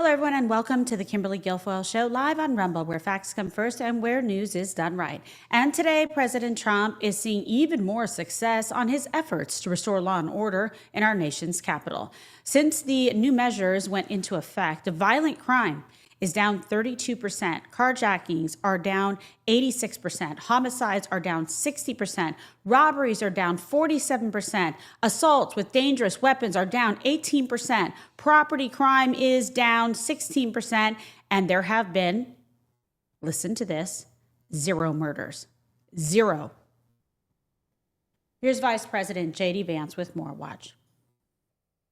Hello, everyone, and welcome to the Kimberly Guilfoyle Show, live on Rumble, where facts come first and where news is done right. And today, President Trump is seeing even more success on his efforts to restore law and order in our nation's capital. Since the new measures went into effect, violent crime is down 32%. Carjackings are down 86%. Homicides are down 60%. Robberies are down 47%. Assaults with dangerous weapons are down 18%. Property crime is down 16%. And there have been, listen to this, 0 murders. 0. Here's Vice President J.D. Vance with more. Watch.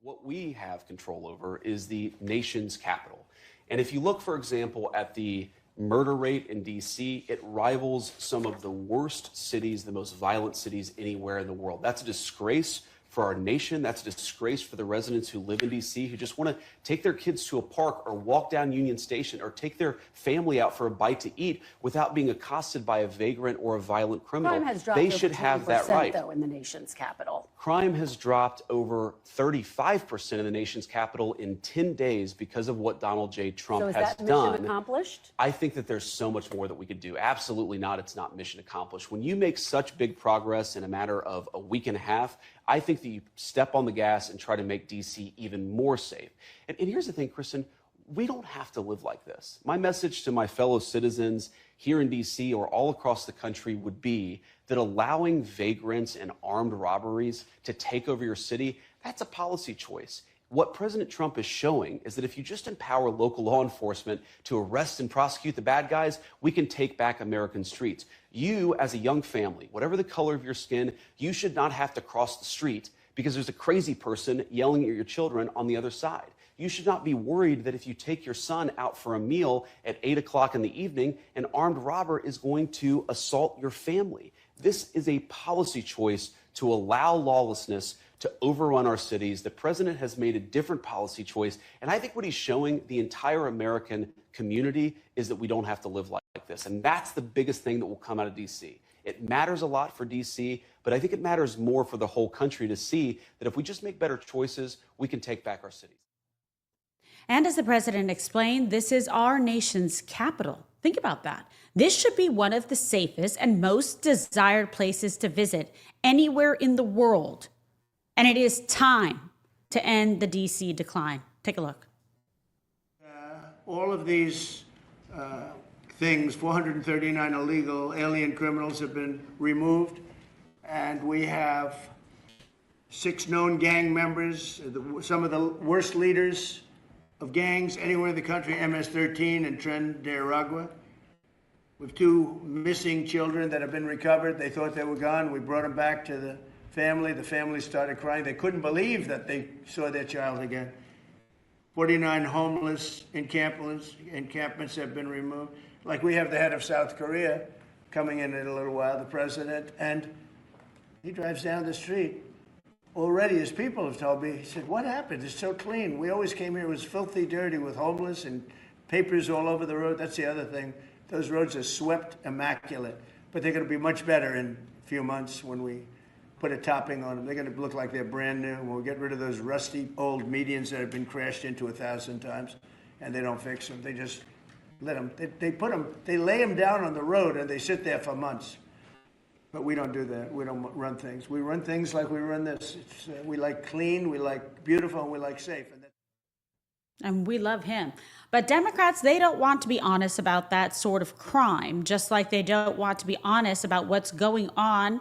What we have control over is the nation's capital. And if you look, for example, at the murder rate in D.C., it rivals some of the worst cities, the most violent cities anywhere in the world. That's a disgrace for our nation. That's a disgrace for the residents who live in D.C., who just want to take their kids to a park or walk down Union Station or take their family out for a bite to eat without being accosted by a vagrant or a violent criminal. Crime has dropped they should have that right. Though, in the nation's capital. Crime has dropped over 35% in the nation's capital in 10 days because of what Donald J. Trump has done. So is that mission accomplished? I think that there's so much more that we could do. Absolutely not. It's not mission accomplished. When you make such big progress in a matter of a week and a half, I think that you step on the gas and try to make D.C. even more safe. And here's the thing, Kristen, we don't have to live like this. My message to my fellow citizens here in D.C. or all across the country would be that allowing vagrants and armed robberies to take over your city, that's a policy choice. What President Trump is showing is that if you just empower local law enforcement to arrest and prosecute the bad guys, we can take back American streets. You, as a young family, whatever the color of your skin, you should not have to cross the street because there's a crazy person yelling at your children on the other side. You should not be worried that if you take your son out for a meal at 8 o'clock in the evening, an armed robber is going to assault your family. This is a policy choice to allow lawlessness to overrun our cities. The president has made a different policy choice. And I think what he's showing the entire American community is that we don't have to live like this. And that's the biggest thing that will come out of D.C. It matters a lot for D.C., but I think it matters more for the whole country to see that if we just make better choices, we can take back our cities. And as the president explained, this is our nation's capital. Think about that. This should be one of the safest and most desired places to visit anywhere in the world. And it is time to end the D.C. decline. Take a look. All of these things, 439 illegal alien criminals have been removed, and we have 6 known gang members, some of the worst leaders of gangs anywhere in the country, MS-13 and Tren de Aragua. We have 2 missing children that have been recovered. They thought they were gone. We brought them back to the family. The family started crying. They couldn't believe that they saw their child again. 49 homeless encampments have been removed. Like we have the head of South Korea coming in a little while, the president, and he drives down the street. Already, his people have told me, he said, what happened? It's so clean. We always came here, it was filthy dirty with homeless and papers all over the road. That's the other thing. Those roads are swept immaculate, but they're going to be much better in a few months when we put a topping on them. They're going to look like they're brand new. We'll get rid of those rusty old medians that have been crashed into 1,000 times, and they don't fix them. They just let them, they lay them down on the road and they sit there for months. But we don't do that. We don't run things. We run things like we run this. We like clean, we like beautiful, and we like safe. And we love him. But Democrats, they don't want to be honest about that sort of crime, just like they don't want to be honest about what's going on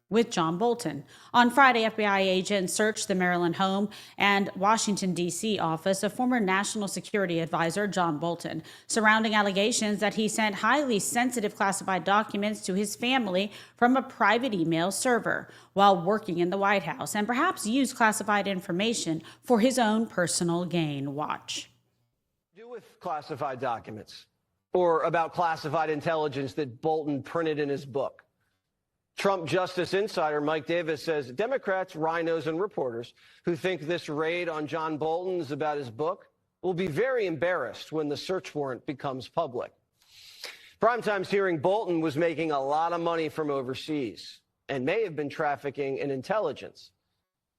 with John Bolton. On Friday, FBI agents searched the Maryland home and Washington, D.C. office of former National Security Advisor John Bolton, surrounding allegations that he sent highly sensitive classified documents to his family from a private email server while working in the White House, and perhaps used classified information for his own personal gain. Watch. Do with classified documents or about classified intelligence that Bolton printed in his book. Trump Justice Insider Mike Davis says Democrats, rhinos, and reporters who think this raid on John Bolton is about his book will be very embarrassed when the search warrant becomes public. Primetime's hearing Bolton was making a lot of money from overseas and may have been trafficking in intelligence.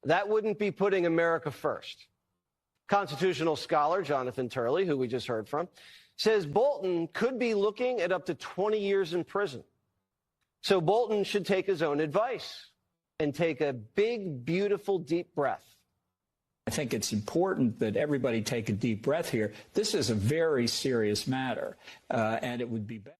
That wouldn't be putting America first. Constitutional scholar Jonathan Turley, who we just heard from, says Bolton could be looking at up to 20 years in prison. So Bolton should take his own advice and take a big, beautiful, deep breath. I think it's important that everybody take a deep breath here. This is a very serious matter, and it would be better.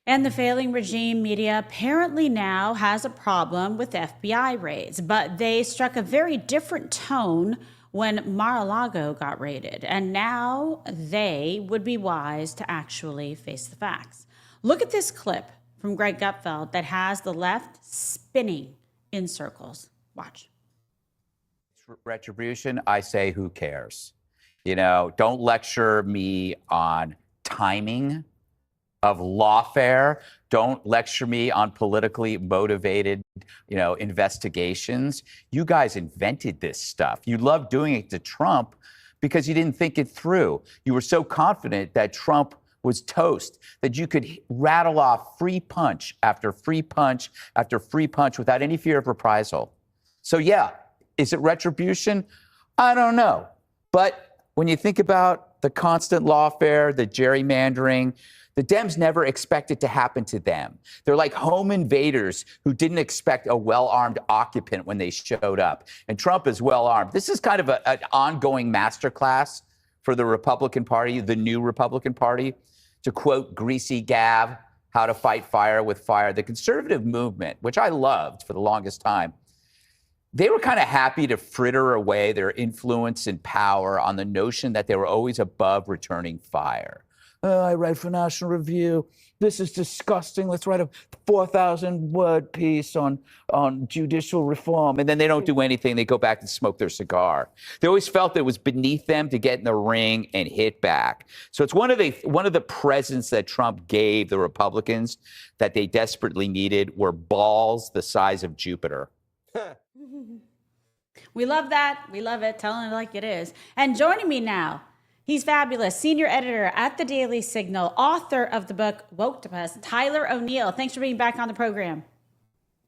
And the failing regime media apparently now has a problem with FBI raids, but they struck a very different tone when Mar-a-Lago got raided. And now they would be wise to actually face the facts. Look at this clip from Greg Gutfeld that has the left spinning in circles. Watch. Retribution, I say, who cares? You know, don't lecture me on timing of lawfare. Don't lecture me on politically motivated, investigations. You guys invented this stuff. You loved doing it to Trump because you didn't think it through. You were so confident that Trump was toast, that you could rattle off free punch after free punch after free punch without any fear of reprisal. So yeah, is it retribution? I don't know. But when you think about the constant lawfare, the gerrymandering, the Dems never expect it to happen to them. They're like home invaders who didn't expect a well-armed occupant when they showed up. And Trump is well-armed. This is kind of an ongoing masterclass for the Republican Party, the new Republican Party. To quote Greasy Gav, how to fight fire with fire. The conservative movement, which I loved for the longest time, they were kind of happy to fritter away their influence and power on the notion that they were always above returning fire. Oh, I write for National Review. This is disgusting. Let's write a 4,000-word piece on judicial reform. And then they don't do anything. They go back and smoke their cigar. They always felt it was beneath them to get in the ring and hit back. So it's one of the presents that Trump gave the Republicans that they desperately needed were balls the size of Jupiter. We love that. We love it. Telling it like it is. And joining me now, he's fabulous. Senior editor at the Daily Signal, author of the book Woktopus, Tyler O'Neill. Thanks for being back on the program.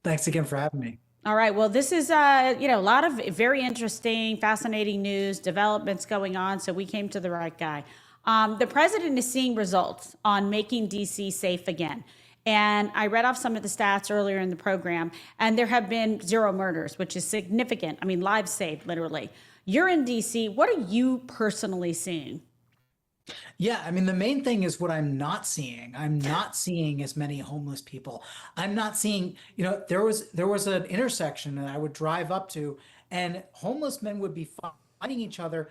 Thanks again for having me. All right. Well, this is, a lot of very interesting, fascinating news, developments going on. So we came to the right guy. The president is seeing results on making D.C. safe again. And I read off some of the stats earlier in the program, and there have been 0 murders, which is significant. I mean, lives saved, literally. You're in D.C. What are you personally seeing? Yeah, I mean, the main thing is what I'm not seeing. I'm not seeing as many homeless people. I'm not seeing, there was an intersection that I would drive up to, and homeless men would be fighting each other,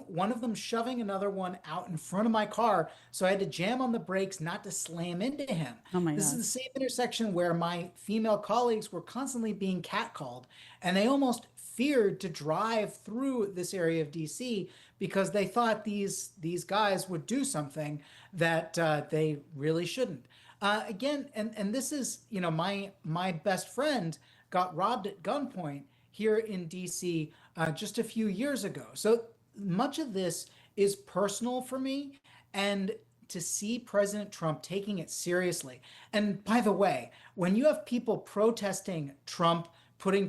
one of them shoving another one out in front of my car. So I had to jam on the brakes not to slam into him. Oh my God. This is the same intersection where my female colleagues were constantly being catcalled, and they almost feared to drive through this area of DC because they thought these guys would do something that they really shouldn't. Again, and this is, my best friend got robbed at gunpoint here in DC just a few years ago. So much of this is personal for me, and to see President Trump taking it seriously. And by the way, when you have people protesting Trump, putting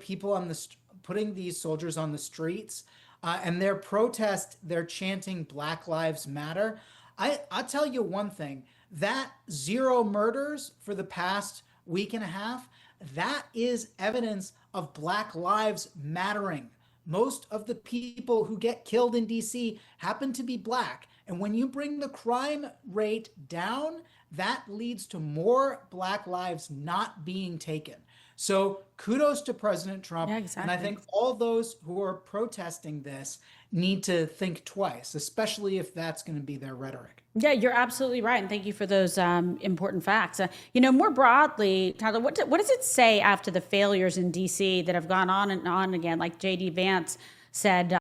these soldiers on the streets, and their protest, they're chanting Black Lives Matter. I'll tell you one thing, that 0 murders for the past week and a half, that is evidence of Black lives mattering. Most of the people who get killed in DC happen to be Black. And when you bring the crime rate down, that leads to more Black lives not being taken. So kudos to President Trump. Yeah, exactly. And I think all those who are protesting this need to think twice, especially if that's going to be their rhetoric. Yeah, you're absolutely right. And thank you for those important facts. More broadly, Tyler, what does it say after the failures in D.C. that have gone on and on again, like J.D. Vance said,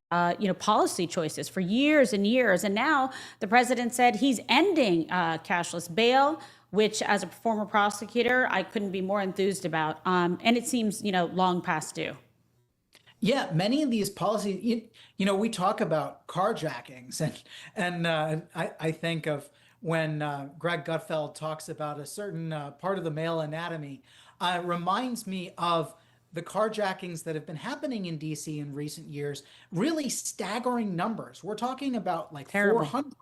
policy choices for years and years. And now the president said he's ending cashless bail, which as a former prosecutor, I couldn't be more enthused about. And it seems, long past due. Yeah, many of these policies, we talk about carjackings, and I think of when Greg Gutfeld talks about a certain part of the male anatomy, reminds me of the carjackings that have been happening in DC in recent years, really staggering numbers. We're talking about like Terrible. 400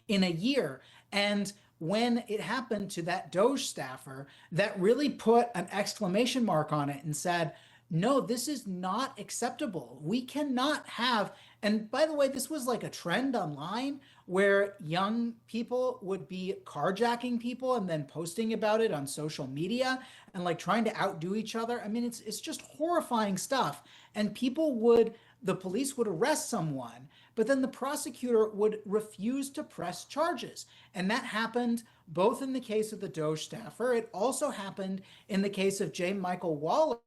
in a year. And when it happened to that Doge staffer, that really put an exclamation mark on it and said, no, this is not acceptable. We cannot have, and by the way, this was like a trend online where young people would be carjacking people and then posting about it on social media and like trying to outdo each other. I mean, it's just horrifying stuff. And the police would arrest someone, but then the prosecutor would refuse to press charges. And that happened both in the case of the Doge staffer. It also happened in the case of J. Michael Waller,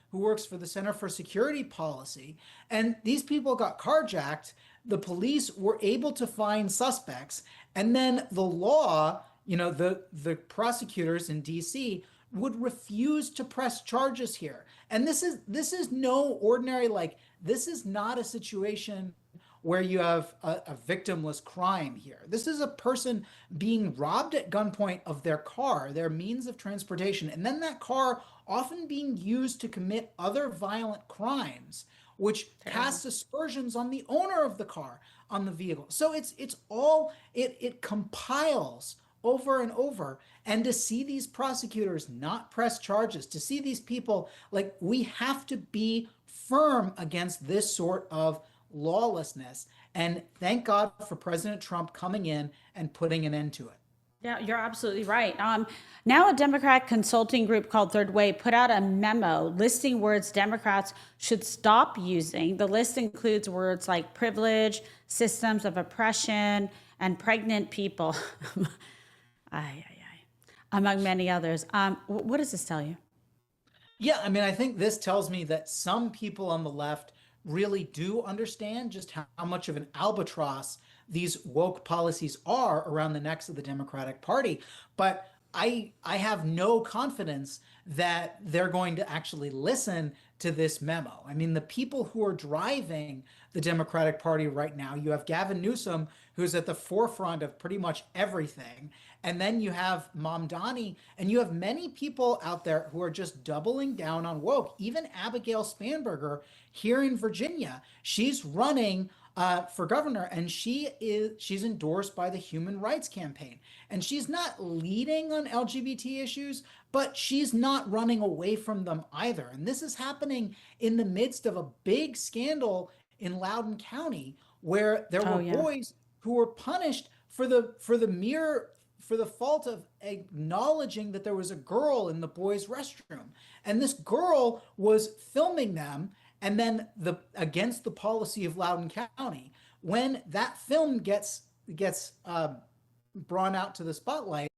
who works for the Center for Security Policy. And these people got carjacked. The police were able to find suspects. And then the law, the prosecutors in DC would refuse to press charges here. And this is no ordinary, this is not a situation where you have a victimless crime here. This is a person being robbed at gunpoint of their car, their means of transportation, and then that car often being used to commit other violent crimes, which casts aspersions on the owner of the car, on the vehicle. So it compiles over and over. And to see these prosecutors not press charges, to see these people, we have to be firm against this sort of lawlessness. And thank God for President Trump coming in and putting an end to it. Yeah, you're absolutely right. Now a Democrat consulting group called Third Way put out a memo listing words Democrats should stop using. The list includes words like privilege, systems of oppression, and pregnant people, among many others. What does this tell you? Yeah, I mean, I think this tells me that some people on the left really do understand just how much of an albatross these woke policies are around the necks of the Democratic Party. But I have no confidence that they're going to actually listen to this memo. I mean, the people who are driving the Democratic Party right now, you have Gavin Newsom, who's at the forefront of pretty much everything. And then you have Mamdani, and you have many people out there who are just doubling down on woke. Even Abigail Spanberger here in Virginia, she's running for governor, and she's endorsed by the Human Rights Campaign. And she's not leading on LGBT issues, but she's not running away from them either. And this is happening in the midst of a big scandal in Loudoun County, where there were boys who were punished for the fault of acknowledging that there was a girl in the boys' restroom. And this girl was filming them, and then against the policy of Loudoun County, when that film gets brought out to the spotlight,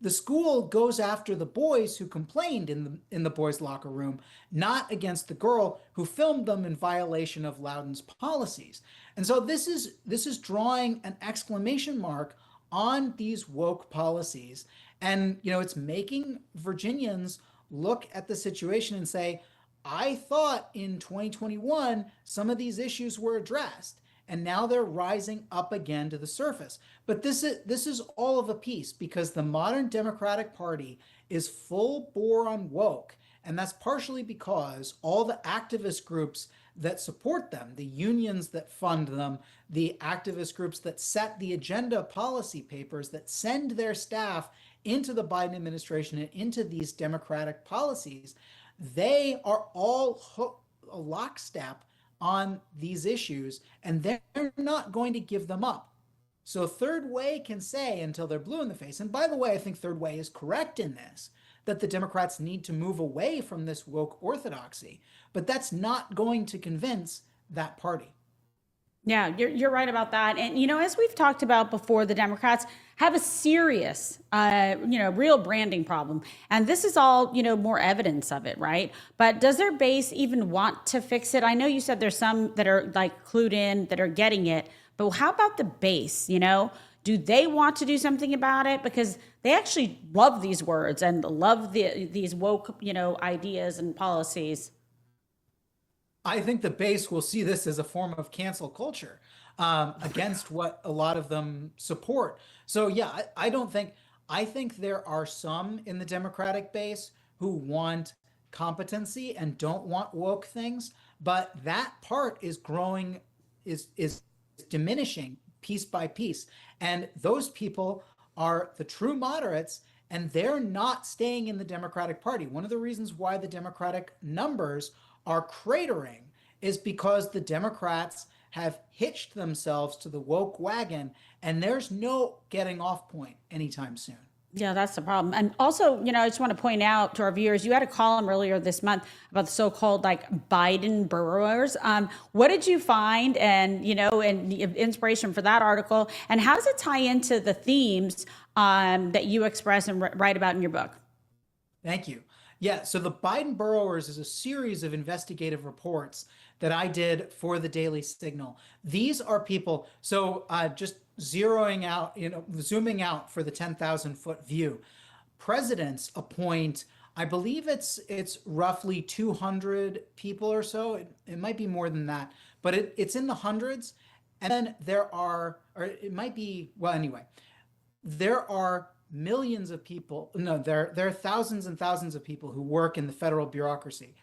the school goes after the boys who complained in the boys' locker room, not against the girl who filmed them in violation of Loudoun's policies. And so this is drawing an exclamation mark on these woke policies. And, it's making Virginians look at the situation and say, I thought in 2021, some of these issues were addressed, and now they're rising up again to the surface. But this is all of a piece, because the modern Democratic Party is full bore on woke. And that's partially because all the activist groups that support them, the unions that fund them, the activist groups that set the agenda policy papers that send their staff into the Biden administration and into these Democratic policies, they are all lockstep on these issues, and they're not going to give them up. So Third Way can say until they're blue in the face, and by the way, I think Third Way is correct in this, that the Democrats need to move away from this woke orthodoxy, but that's not going to convince that party. Yeah, you're right about that. And, as we've talked about before, the Democrats have a serious, real branding problem. And this is all, more evidence of it, right? But does their base even want to fix it? I know you said there's some that are clued in, that are getting it, but how about the base, Do they want to do something about it? Because they actually love these words and love these woke, ideas and policies. I think the base will see this as a form of cancel culture against what a lot of them support. So yeah, I think there are some in the Democratic base who want competency and don't want woke things, but that part is growing, is diminishing piece by piece. And those people are the true moderates, and they're not staying in the Democratic Party. One of the reasons why the Democratic numbers are cratering is because the Democrats have hitched themselves to the woke wagon, and there's no getting off point anytime soon. Yeah, that's the problem. And also, I just want to point out to our viewers, you had a column earlier this month about the so-called Biden burrowers. What did you find and the inspiration for that article? And how does it tie into the themes that you express and write about in your book? Thank you. Yeah, so the Biden burrowers is a series of investigative reports that I did for the Daily Signal. These are people, so just zeroing out, zooming out for the 10,000 foot view. Presidents appoint, I believe it's roughly 200 people or so. It might be more than that, but it's in the hundreds. And then there are, or it might be, well, anyway, there are millions of people. No, there are thousands and thousands of people who work in the federal bureaucracy.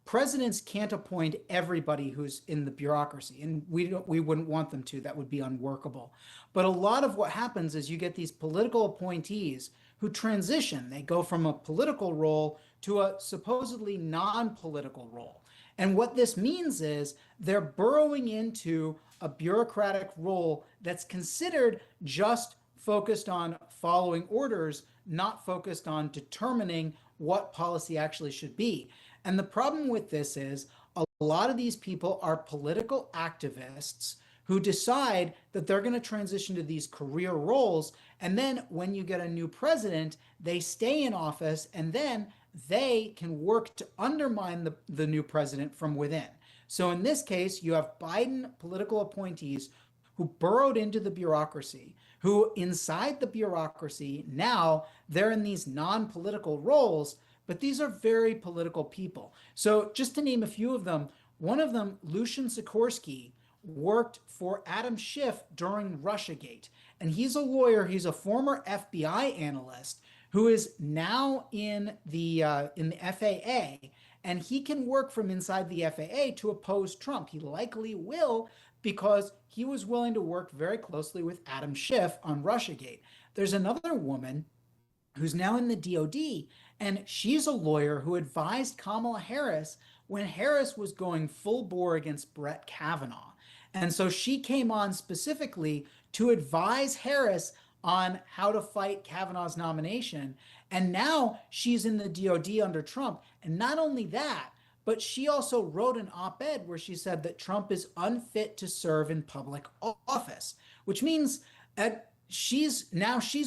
Presidents can't appoint everybody who's in the bureaucracy, and we wouldn't want them to. That would be unworkable. But a lot of what happens is you get these political appointees who transition. They go from a political role to a supposedly non-political role. And what this means is they're burrowing into a bureaucratic role that's considered just focused on following orders, not focused on determining what policy actually should be. And the problem with this is a lot of these people are political activists who decide that they're going to transition to these career roles. And then when you get a new president, they stay in office, and then they can work to undermine the new president from within. So in this case, you have Biden political appointees who burrowed into the bureaucracy, who inside the bureaucracy, now they're in these non-political roles, but these are very political people. So just to name a few of them, one of them, Lucian Sikorsky, worked for Adam Schiff during Russiagate. And he's a lawyer, he's a former FBI analyst who is now in the FAA, and he can work from inside the FAA to oppose Trump. He likely will, because he was willing to work very closely with Adam Schiff on Russiagate. There's another woman who's now in the DOD, and she's a lawyer who advised Kamala Harris when Harris was going full bore against Brett Kavanaugh. And so she came on specifically to advise Harris on how to fight Kavanaugh's nomination. And now she's in the DOD under Trump. And not only that, but she also wrote an op-ed where she said that Trump is unfit to serve in public office, which means that she's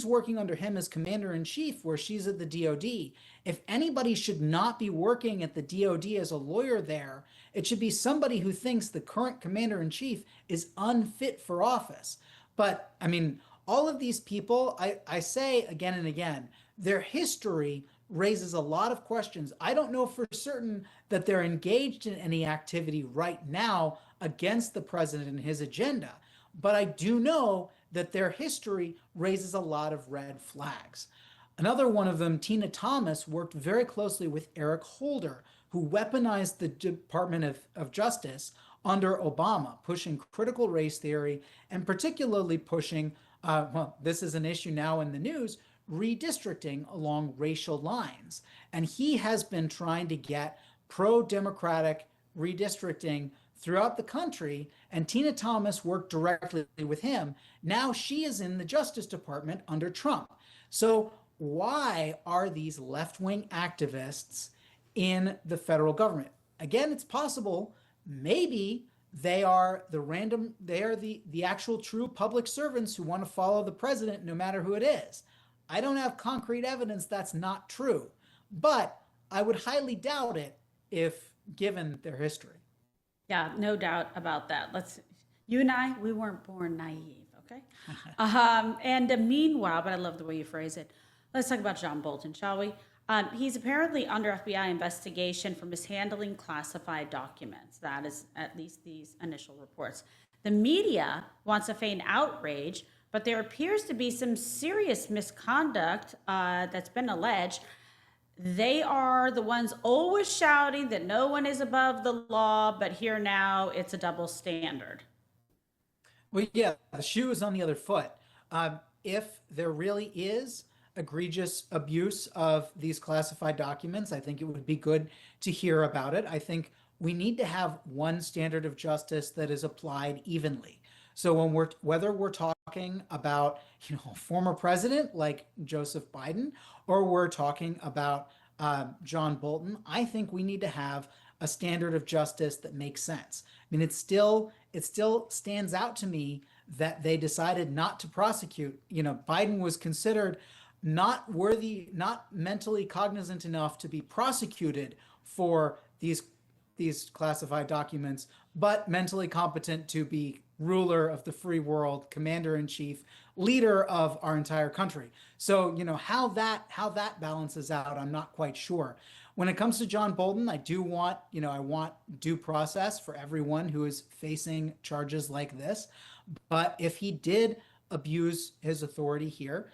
working under him as commander-in-chief, where she's at the DOD. If anybody should not be working at the DOD as a lawyer there, it should be somebody who thinks the current commander-in-chief is unfit for office. But I mean, all of these people, I say again and again, their history raises a lot of questions. I don't know for certain that they're engaged in any activity right now against the president and his agenda, but I do know that their history raises a lot of red flags. Another one of them, Tina Thomas, worked very closely with Eric Holder, who weaponized the Department of Justice under Obama, pushing critical race theory and particularly pushing, this is an issue now in the news, redistricting along racial lines. And he has been trying to get pro-democratic redistricting throughout the country, and Tina Thomas worked directly with him. Now she is in the Justice Department under Trump. So why are these left-wing activists in the federal government? Again, it's possible maybe they are the actual true public servants who want to follow the president no matter who it is. I don't have concrete evidence that's not true, but I would highly doubt it if given their history. Yeah, no doubt about that. You and I, we weren't born naive, okay? Meanwhile, but I love the way you phrase it. Let's talk about John Bolton, shall we? He's apparently under FBI investigation for mishandling classified documents. That is at least these initial reports. The media wants to feign outrage, but there appears to be some serious misconduct that's been alleged. they are the ones always shouting that no one is above the law, but here now it's a double standard. Well, yeah, the shoe is on the other foot. If there really is egregious abuse of these classified documents, I think it would be good to hear about it. I think we need to have one standard of justice that is applied evenly. So whether we're talking about, a former president like Joseph Biden, or we're talking about John Bolton, I think we need to have a standard of justice that makes sense. I mean, it still stands out to me that they decided not to prosecute. Biden was considered not worthy, not mentally cognizant enough to be prosecuted for these classified documents, but mentally competent to be ruler of the free world, commander-in-chief, leader of our entire country. So, how that balances out, I'm not quite sure. When it comes to John Bolton, I do want, I want due process for everyone who is facing charges like this. But if he did abuse his authority here,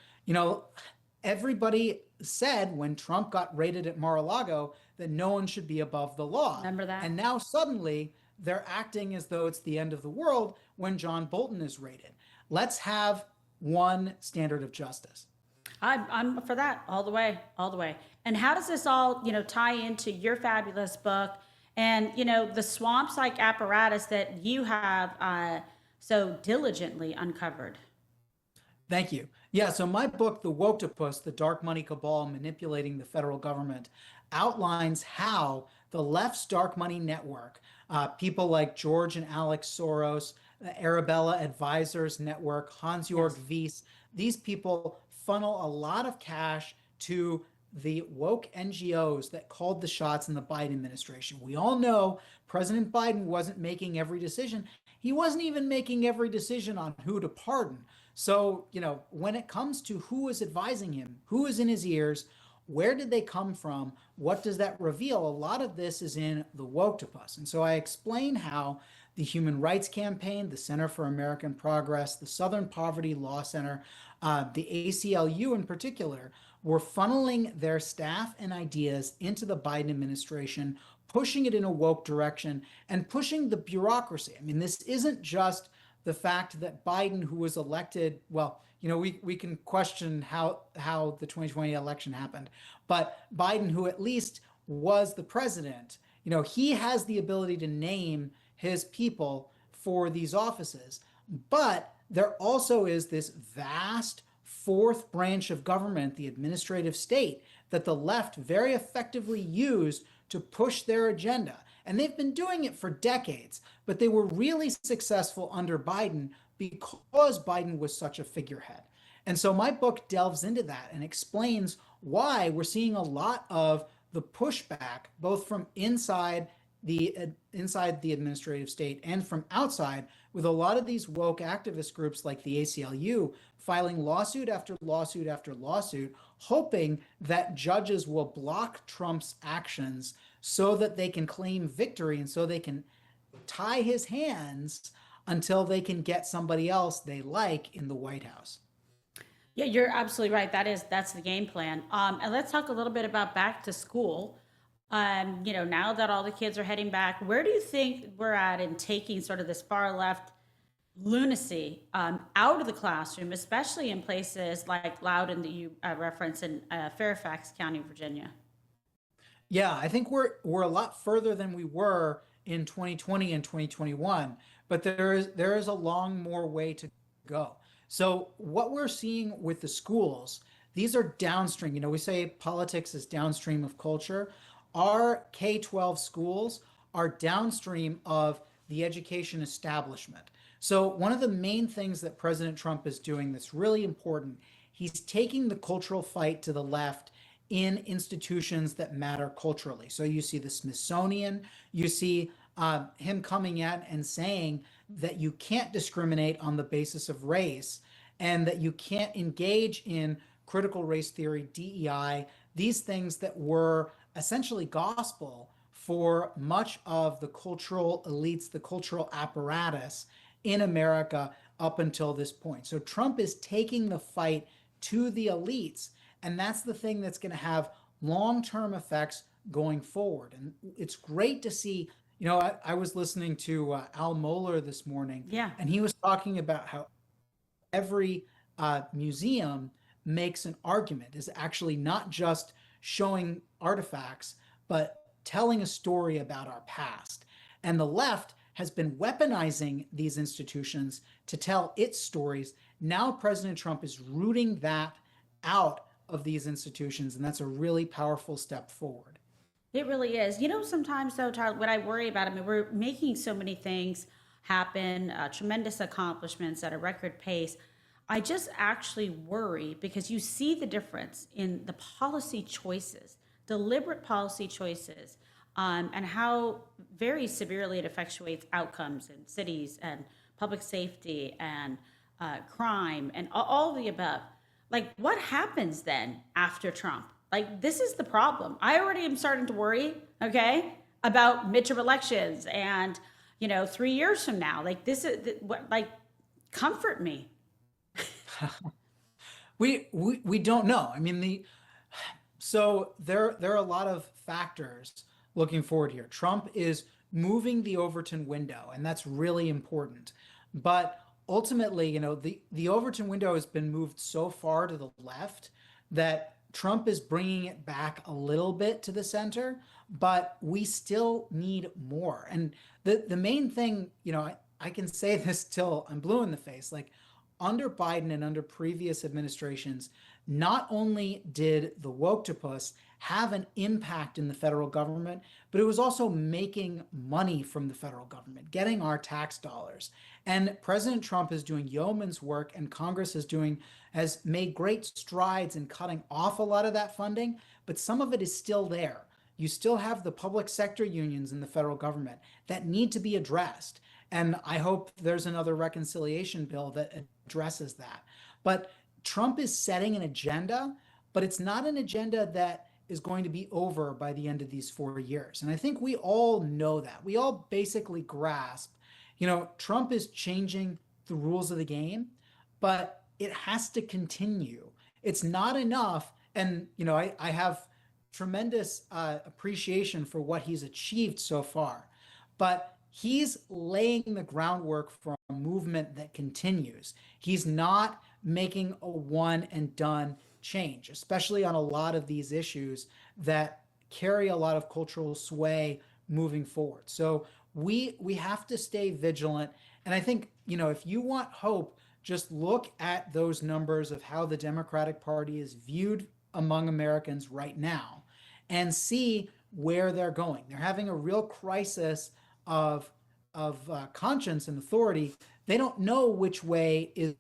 everybody said when Trump got raided at Mar-a-Lago that no one should be above the law. Remember that? And now suddenly they're acting as though it's the end of the world when John Bolton is raided. Let's have one standard of justice. I'm for that all the way, all the way. And how does this all, tie into your fabulous book and, the swamp-like apparatus that you have so diligently uncovered? Thank you. Yeah, so my book, The Woktopus, The Dark Money Cabal Manipulating the Federal Government, outlines how the left's dark money network, people like George and Alex Soros, the Arabella Advisors Network, Hans-Jörg Wyss, these people funnel a lot of cash to the woke NGOs that called the shots in the Biden administration. We all know President Biden wasn't making every decision. He wasn't even making every decision on who to pardon. So, when it comes to who is advising him, who is in his ears, where did they come from? What does that reveal? A lot of this is in The Woktopus. And so I explain how the Human Rights Campaign, the Center for American Progress, the Southern Poverty Law Center, the ACLU in particular, were funneling their staff and ideas into the Biden administration, pushing it in a woke direction and pushing the bureaucracy. I mean, this isn't just the fact that Biden, who was elected, well, we can question how the 2020 election happened, but Biden, who at least was the president, he has the ability to name his people for these offices. But there also is this vast fourth branch of government, the administrative state, that the left very effectively used to push their agenda. And they've been doing it for decades, but they were really successful under Biden because Biden was such a figurehead. And so my book delves into that and explains why we're seeing a lot of the pushback, both from inside the administrative state and from outside, with a lot of these woke activist groups like the ACLU filing lawsuit after lawsuit after lawsuit, hoping that judges will block Trump's actions so that they can claim victory and so they can tie his hands until they can get somebody else they like in the White House. Yeah, you're absolutely right. That's the game plan. And let's talk a little bit about back to school. Now that all the kids are heading back, where do you think we're at in taking sort of this far left lunacy out of the classroom, especially in places like Loudoun that you reference in Fairfax County, Virginia? Yeah, I think we're a lot further than we were in 2020 and 2021, but there is a long more way to go. So what we're seeing with the schools, these are downstream. We say politics is downstream of culture. Our K-12 schools are downstream of the education establishment. So one of the main things that President Trump is doing that's really important, he's taking the cultural fight to the left in institutions that matter culturally. So you see the Smithsonian, you see him coming in and saying that you can't discriminate on the basis of race and that you can't engage in critical race theory, DEI, these things that were essentially gospel for much of the cultural elites, the cultural apparatus in America up until this point. So Trump is taking the fight to the elites, and that's the thing that's going to have long-term effects going forward. And it's great to see, you know, I was listening to Al Mohler this morning, Yeah. and he was talking about how every museum makes an argument, is actually not just showing artifacts, but telling a story about our past. And the left has been weaponizing these institutions to tell its stories. Now President Trump is rooting that out of these institutions, and that's a really powerful step forward. It really is. You know, sometimes though, Tyler, what I worry about, I mean, we're making so many things happen, tremendous accomplishments at a record pace. I just actually worry because you see the difference in the policy choices, deliberate policy choices, and how very severely it effectuates outcomes in cities and public safety and crime and all the above. Like, what happens then after Trump? Like, this is the problem. I already am starting to worry, okay, about midterm elections and, you know, 3 years from now. Like, this is what, like, comfort me. We don't know. I mean, so there are a lot of factors looking forward here. Trump is moving the Overton window, and that's really important. But ultimately, you know, the Overton window has been moved so far to the left that Trump is bringing it back a little bit to the center, but we still need more. And the main thing, you know, I can say this till I'm blue in the face, like under Biden and under previous administrations, not only did the woke-topus have an impact in the federal government, but it was also making money from the federal government, getting our tax dollars. And President Trump is doing yeoman's work, and Congress has made great strides in cutting off a lot of that funding, but some of it is still there. You still have the public sector unions in the federal government that need to be addressed. And I hope there's another reconciliation bill that addresses that. But Trump is setting an agenda, but it's not an agenda that is going to be over by the end of these 4 years. And I think we all know that. We all basically grasp, you know, Trump is changing the rules of the game, but it has to continue. It's not enough. And, you know, I have tremendous appreciation for what he's achieved so far, but he's laying the groundwork for a movement that continues. He's not making a one and done change, especially on a lot of these issues that carry a lot of cultural sway moving forward. So we have to stay vigilant. And I think, you know, if you want hope, just look at those numbers of how the Democratic Party is viewed among Americans right now and see where they're going. They're having a real crisis of conscience and authority. They don't know which way is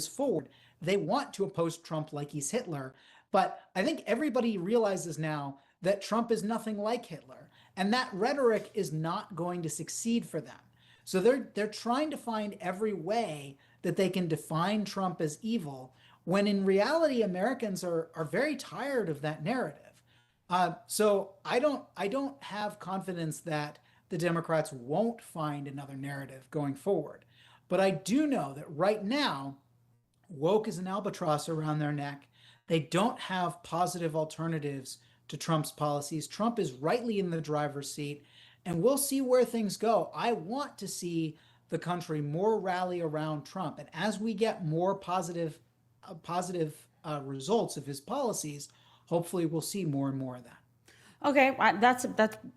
forward. They want to oppose Trump like he's Hitler, but I think everybody realizes now that Trump is nothing like Hitler, and that rhetoric is not going to succeed for them. So they're trying to find every way that they can define Trump as evil, when in reality Americans are very tired of that narrative. So I don't have confidence that the Democrats won't find another narrative going forward. But I do know that right now, woke is an albatross around their neck. They don't have positive alternatives to Trump's policies. Trump is rightly in the driver's seat, and we'll see where things go. I want to see the country more rally around Trump. And as we get more positive results of his policies, hopefully we'll see more and more of that. Okay, that's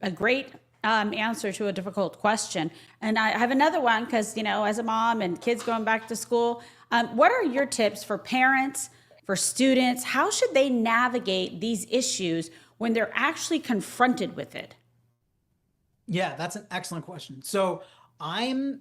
a great answer to a difficult question. And I have another one because, you know, as a mom and kids going back to school, what are your tips for parents, for students? How should they navigate these issues when they're actually confronted with it? Yeah, that's an excellent question. So I'm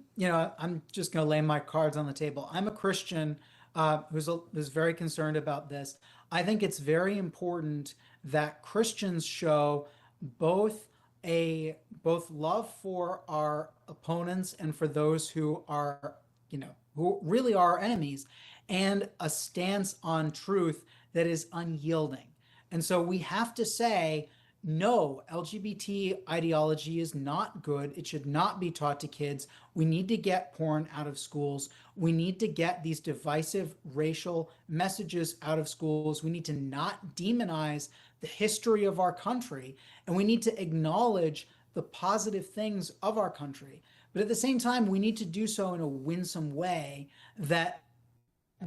just going to lay my cards on the table. I'm a Christian who's very concerned about this. I think it's very important that Christians show both love for our opponents and for those who are, you know, who really are our enemies, and a stance on truth that is unyielding. And so we have to say, no, LGBT ideology is not good. It should not be taught to kids. We need to get porn out of schools. We need to get these divisive racial messages out of schools. We need to not demonize the history of our country. And we need to acknowledge the positive things of our country. But at the same time, we need to do so in a winsome way that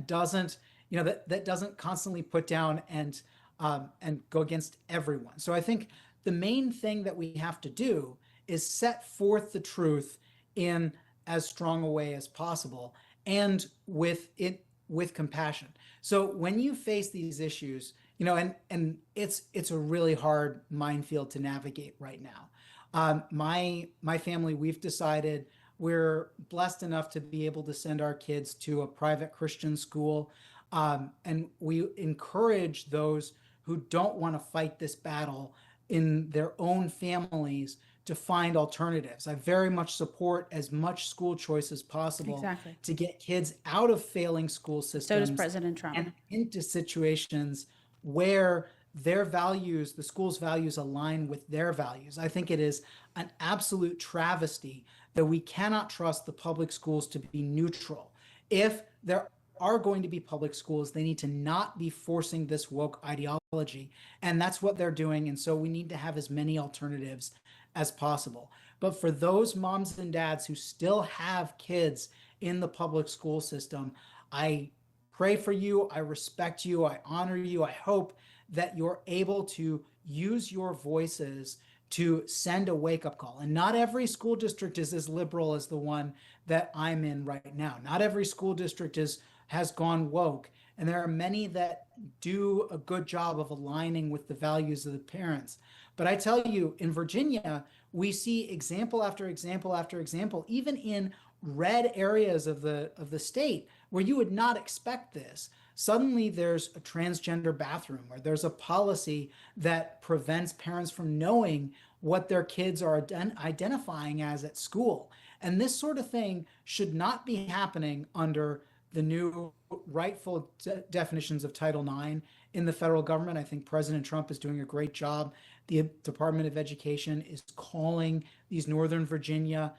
doesn't, that doesn't constantly put down and go against everyone. So I think the main thing that we have to do is set forth the truth in as strong a way as possible, and with compassion. So when you face these issues, and it's a really hard minefield to navigate right now. My family, we've decided we're blessed enough to be able to send our kids to a private Christian school, and we encourage those who don't want to fight this battle in their own families to find alternatives. I very much support as much school choice as possible to get kids out of failing school systems. So does President Trump. And into situations where their values, the school's values, align with their values. I think it is an absolute travesty that we cannot trust the public schools to be neutral. If there are going to be public schools, they need to not be forcing this woke ideology. And that's what they're doing. And so we need to have as many alternatives as possible. But for those moms and dads who still have kids in the public school system, I pray for you. I respect you. I honor you. I hope that you're able to use your voices to send a wake-up call. And not every school district is as liberal as the one that I'm in right now. Not every school district has gone woke. And there are many that do a good job of aligning with the values of the parents. But I tell you, in Virginia, we see example after example after example, even in red areas of the state where you would not expect this. Suddenly there's a transgender bathroom, or there's a policy that prevents parents from knowing what their kids are identifying as at school. And this sort of thing should not be happening under the new rightful definitions of Title IX in the federal government. I think President Trump is doing a great job. The Department of Education is calling these Northern Virginia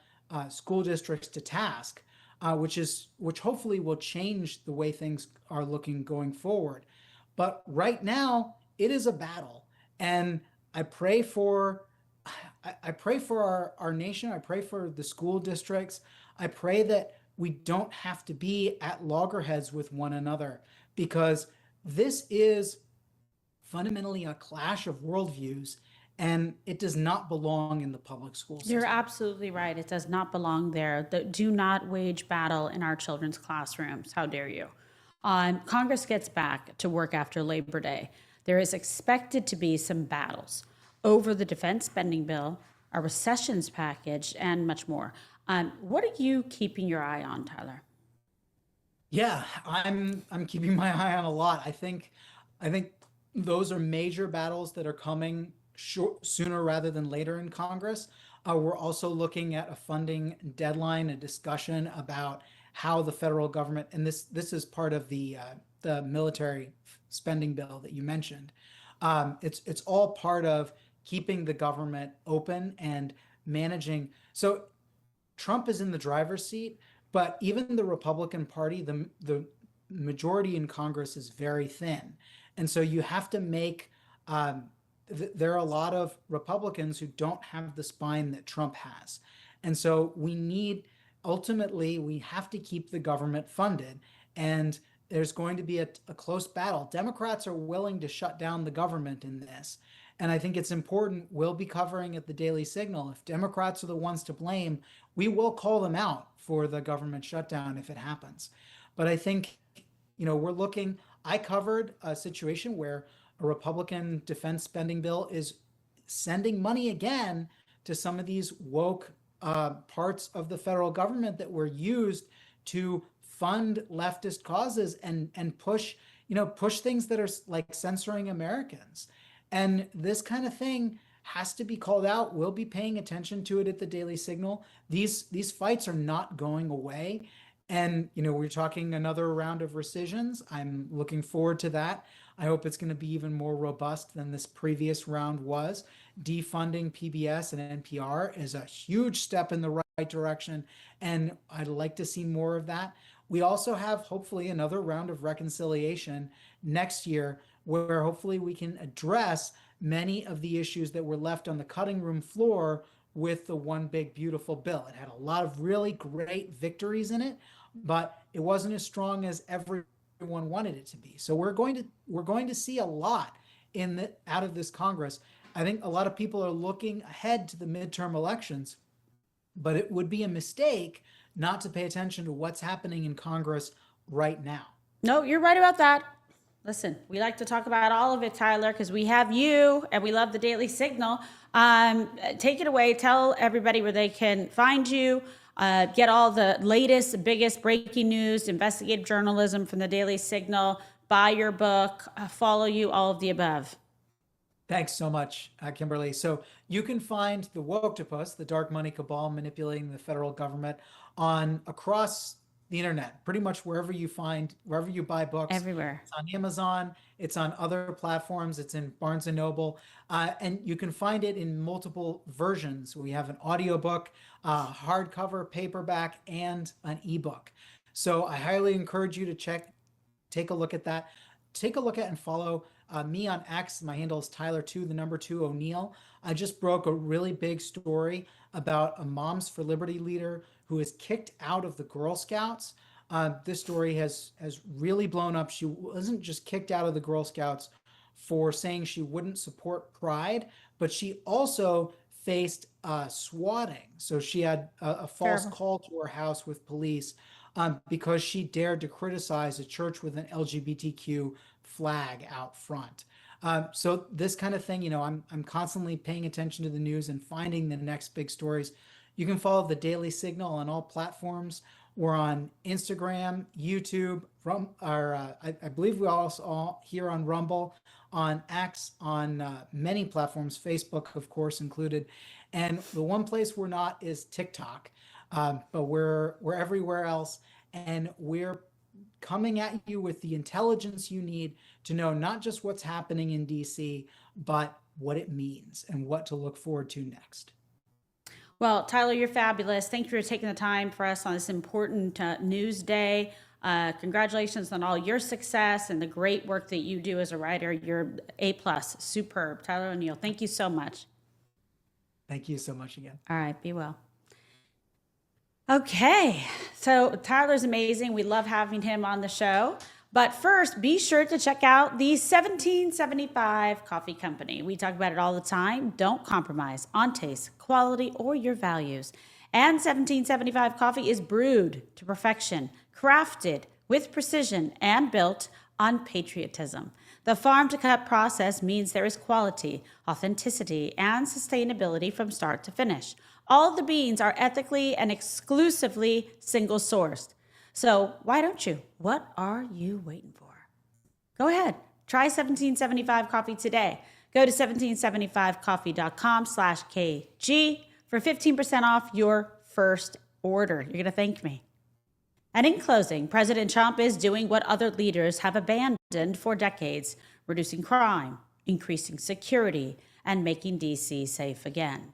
school districts to task, which hopefully will change the way things are looking going forward. But right now, it is a battle, and I pray for our nation. I pray for the school districts. I pray that we don't have to be at loggerheads with one another, because this is fundamentally a clash of worldviews, and it does not belong in the public school system. You're absolutely right. It does not belong there. Do not wage battle in our children's classrooms. How dare you? Congress gets back to work after Labor Day. There is expected to be some battles over the defense spending bill, a recessions package, and much more. What are you keeping your eye on, Tyler? Yeah, I'm keeping my eye on a lot. I think those are major battles that are coming sooner rather than later in Congress. We're also looking at a funding deadline, a discussion about how the federal government, and this is part of the military spending bill that you mentioned. It's all part of keeping the government open and managing. So Trump is in the driver's seat, but even the Republican Party, the majority in Congress is very thin. And so you have to make, there are a lot of Republicans who don't have the spine that Trump has. And so ultimately, we have to keep the government funded. And there's going to be a close battle. Democrats are willing to shut down the government in this. And I think it's important. We'll be covering at the Daily Signal. If Democrats are the ones to blame, we will call them out for the government shutdown if it happens. But I think, I covered a situation where a Republican defense spending bill is sending money again to some of these woke parts of the federal government that were used to fund leftist causes and push things that are like censoring Americans. And this kind of thing has to be called out. We'll be paying attention to it at the Daily Signal. These fights are not going away. And, we're talking another round of rescissions. I'm looking forward to that. I hope it's going to be even more robust than this previous round was. Defunding PBS and NPR is a huge step in the right direction, and I'd like to see more of that. We also have hopefully another round of reconciliation next year where hopefully we can address many of the issues that were left on the cutting room floor with the One Big Beautiful Bill. It had a lot of really great victories in it, but it wasn't as strong as everyone wanted it to be. So we're going to see a lot out of this Congress. I think a lot of people are looking ahead to the midterm elections, but it would be a mistake not to pay attention to what's happening in Congress right now. No, you're right about that. Listen, we like to talk about all of it, Tyler, because we have you and we love the Daily Signal. Take it away. Tell everybody where they can find you, get all the latest, biggest breaking news, investigative journalism from the Daily Signal, buy your book, follow you, all of the above. Thanks so much, Kimberly. So you can find the Woktopus, the dark money cabal manipulating the federal government, across the internet, pretty much wherever you buy books. Everywhere. It's on Amazon. It's on other platforms. It's in Barnes & Noble. And you can find it in multiple versions. We have an audiobook, hardcover, paperback, and an ebook. So I highly encourage you to take a look at that. Take a look at and follow me on X. My handle is Tyler2, the number 2 O'Neill. I just broke a really big story about a Moms for Liberty leader who is kicked out of the Girl Scouts. This story has really blown up. She wasn't just kicked out of the Girl Scouts for saying she wouldn't support Pride, but she also faced swatting. So she had a false call to her house with police because she dared to criticize a church with an LGBTQ flag out front. So this kind of thing, I'm constantly paying attention to the news and finding the next big stories. You can follow the Daily Signal on all platforms. We're on Instagram, YouTube, I believe we also all here on Rumble, on X, on many platforms, Facebook, of course, included. And the one place we're not is TikTok, but we're everywhere else. And we're coming at you with the intelligence you need to know not just what's happening in DC, but what it means and what to look forward to next. Well, Tyler, you're fabulous. Thank you for taking the time for us on this important news day. Congratulations on all your success and the great work that you do as a writer. You're A+, superb. Tyler O'Neill, thank you so much. Thank you so much again. All right, be well. Okay, so Tyler's amazing. We love having him on the show. But first, be sure to check out the 1775 Coffee Company. We talk about it all the time. Don't compromise on taste, quality, or your values. And 1775 coffee is brewed to perfection, crafted with precision, and built on patriotism. The farm to cup process means there is quality, authenticity, and sustainability from start to finish. All of the beans are ethically and exclusively single sourced. So why don't you? What are you waiting for? Go ahead. Try 1775 coffee today. Go to 1775coffee.com/KG for 15% off your first order. You're going to thank me. And in closing, President Trump is doing what other leaders have abandoned for decades, reducing crime, increasing security, and making D.C. safe again.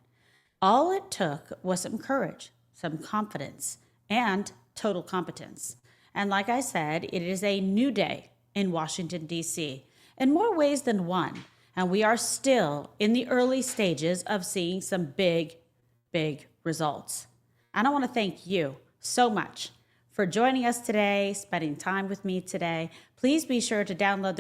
All it took was some courage, some confidence, and total competence. And like I said, it is a new day in Washington, D.C. in more ways than one. And we are still in the early stages of seeing some big, big results. And I want to thank you so much for joining us today, spending time with me today. Please be sure to download the